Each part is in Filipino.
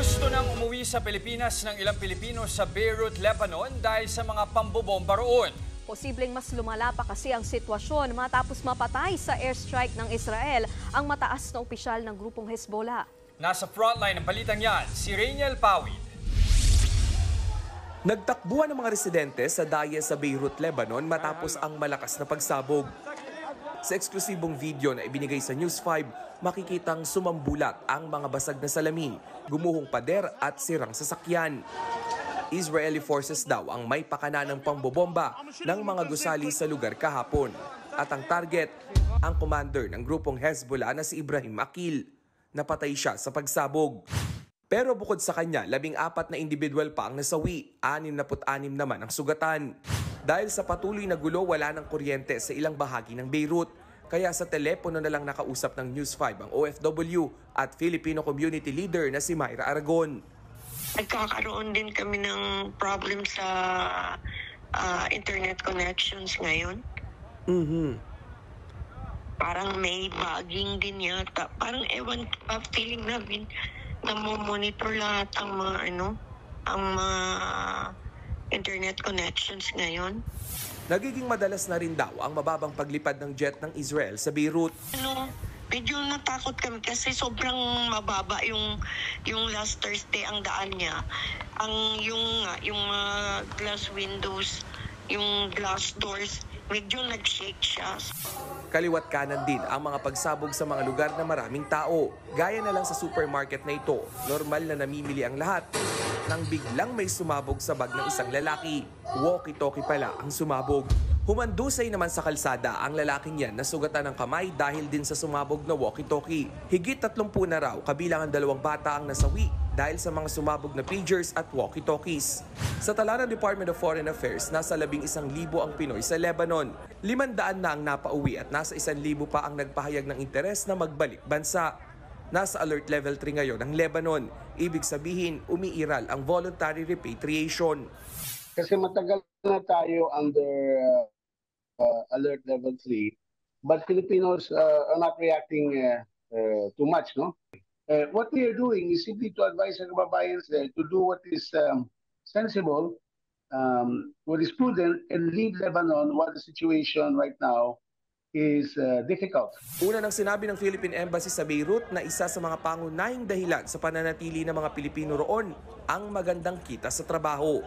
Gusto nang umuwi sa Pilipinas ng ilang Pilipino sa Beirut, Lebanon dahil sa mga pambobomba roon. Posibleng mas lumala pa kasi ang sitwasyon matapos mapatay sa airstrike ng Israel ang mataas na opisyal ng grupong Hezbollah. Nasa frontline ng balitang yan, si Rainiel Pawid. Nagtakbuhan ng mga residente sa daya sa Beirut, Lebanon matapos ang malakas na pagsabog. Sa eksklusibong video na ibinigay sa News 5, makikitang sumambulat ang mga basag na salamin, gumuhong pader at sirang sasakyan. Israeli forces daw ang may pakana ng pangbobomba ng mga gusali sa lugar kahapon. At ang target, ang commander ng grupong Hezbollah na si Ibrahim Akil. Napatay siya sa pagsabog. Pero bukod sa kanya, 14 na individual pa ang nasawi, 66 naman ang sugatan. Dahil sa patuloy na gulo, wala ng kuryente sa ilang bahagi ng Beirut. Kaya sa telepono na lang nakausap ng News 5 ang OFW at Filipino community leader na si Myra Aragon. Nagkakaroon din kami ng problem sa internet connections ngayon. Parang may bugging din yata. Parang ewan, feeling namin na monitor lahat ang mga ang mga internet connections ngayon. Nagiging madalas na rin daw ang mababang paglipad ng jet ng Israel sa Beirut. Medyo natakot kami kasi sobrang mababa yung last Thursday ang daan niya. Yung glass windows, yung glass doors, medyo nag-shake siya. Kaliwat kanan din ang mga pagsabog sa mga lugar na maraming tao. Gaya na lang sa supermarket na ito, normal na namimili ang lahat. Nang biglang may sumabog sa bag ng isang lalaki, walkie-talkie pala ang sumabog. Humandusay naman sa kalsada ang lalaking yan na sugatan ng kamay dahil din sa sumabog na walkie-talkie. Higit 30 na raw kabilang ang 2 bata ang nasawi dahil sa mga sumabog na pagers at walkie-talkies. Sa tala ng Department of Foreign Affairs, nasa 11,000 ang Pinoy sa Lebanon. 500 na ang napauwi at nasa 1,000 pa ang nagpahayag ng interes na magbalik bansa. Nasa alert level 3 ngayon ang Lebanon. Ibig sabihin, umiiral ang voluntary repatriation. Kasi matagal na tayo under alert level 3, but Filipinos are not reacting too much, no? What we are doing is simply to advise our kababayans there to do what is sensible, what is prudent, and leave Lebanon while the situation right now is difficult. Una nang sinabi ng Philippine Embassy sa Beirut na isa sa mga pangunahing dahilan sa pananatili ng mga Pilipino roon ang magandang kita sa trabaho.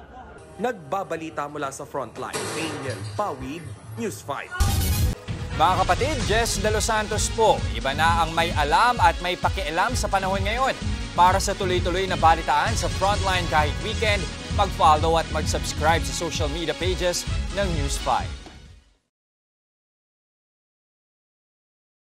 Nagbabalita mula sa frontline, Rainiel Pawid, News 5. Mga kapatid, Jess De Los Santos po. Iba na ang may alam at may pakialam sa panahon ngayon. Para sa tuloy-tuloy na balitaan sa frontline kahit weekend, mag-follow at mag-subscribe sa social media pages ng News 5.